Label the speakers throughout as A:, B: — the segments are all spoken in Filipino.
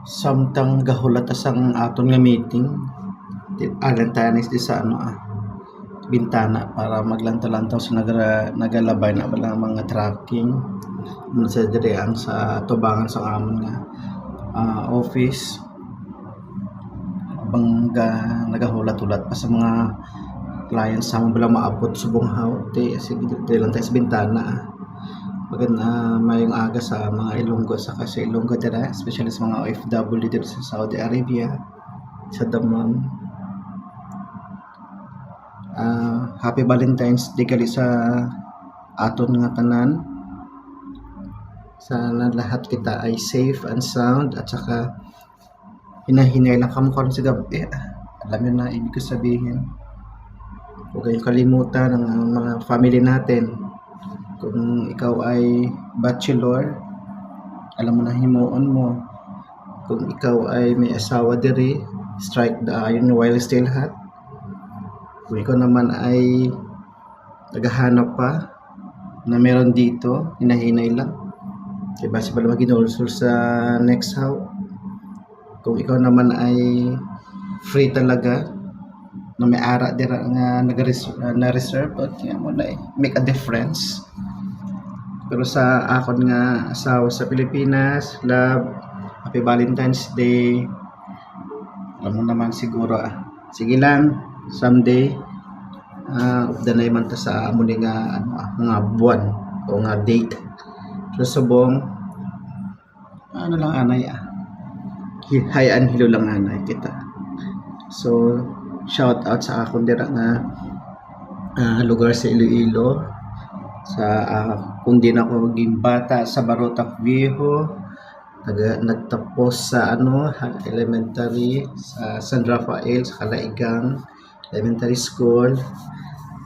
A: Samtang gahulat asang aton nga meeting, alentanis di sa bintana para maglantaw-lantaw sa nagalabay na bala mga tracking muna sa dire ang sa tubangan sa amon nga office abang nagahulat-hulat pa sa mga clients sa bala maabot subong haw ti sige lang tayo sa bintana Pagkan mayong aga sa mga Ilonggo sa kasi Ilonggo dira, especially sa mga OFW dito sa Saudi Arabia, sa Dammam. Happy Valentine's Day kali sa aton nga tanan. Sana lahat kita ay safe and sound at saka hinahinay lang kamo karon sa gabi. Alam niyo na ibig ko sabihin. Huwag kayong kalimutan ng mga family natin. Kung ikaw ay bachelor, alam mo na himuon mo. Kung ikaw ay may asawa diri, strike the iron while still hot. Kung ikaw naman ay naghahanap pa na meron dito, hinahinay lang. Diba si pala maginulsol sa next how. Kung ikaw naman ay free talaga, na may ara dira nga na-reserve, kaya mo na make a difference. Pero sa akon nga asawa sa Pilipinas, love, Happy Valentine's Day. Alam mo naman siguro, sige lang, someday, updanay man ta sa amo ni nga mga buwan o nga date. So subong, lang anay hayaan hilo lang anay kita. So shout out sa akon dira nga lugar sa Iloilo, sa kung di na ako maging bata sa Barotac Viejo, nagtapos sa elementary sa San Rafael sa Calaigang Elementary School,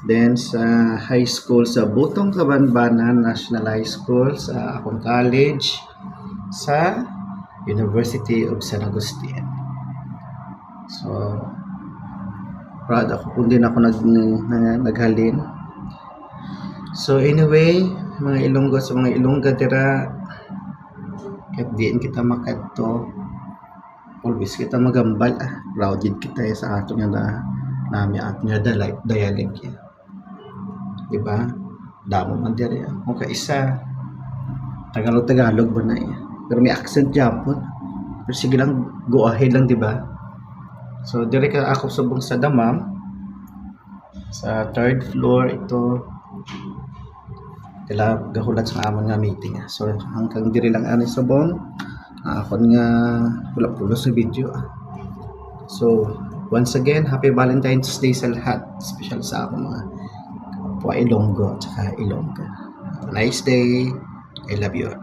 A: then sa high school sa Butong Cabanbanan National High School, sa akong college sa University of San Agustin. So proud ako kung din ako naghalin. So anyway, mga Ilonggo sa mga Ilongga dira, kahit diin kita makadto, always kita magambal. Proud kita sa ato nga nami at nga dialect. Diba? Damo man diri mo kaisa Tagalog ba na pero may accent Japon. Pero sige lang, go ahead lang, diba? So dire ka ako subong sa Dammam, sa 3rd floor ito kila gahulat sa amon nga meeting. So hanggang diri lang ani subong akon nga pulo sa video. So once again, Happy Valentine's Day sa lahat, special sa ako mga kapwa Ilonggo at saka Ilongga. Have a nice day. I love you.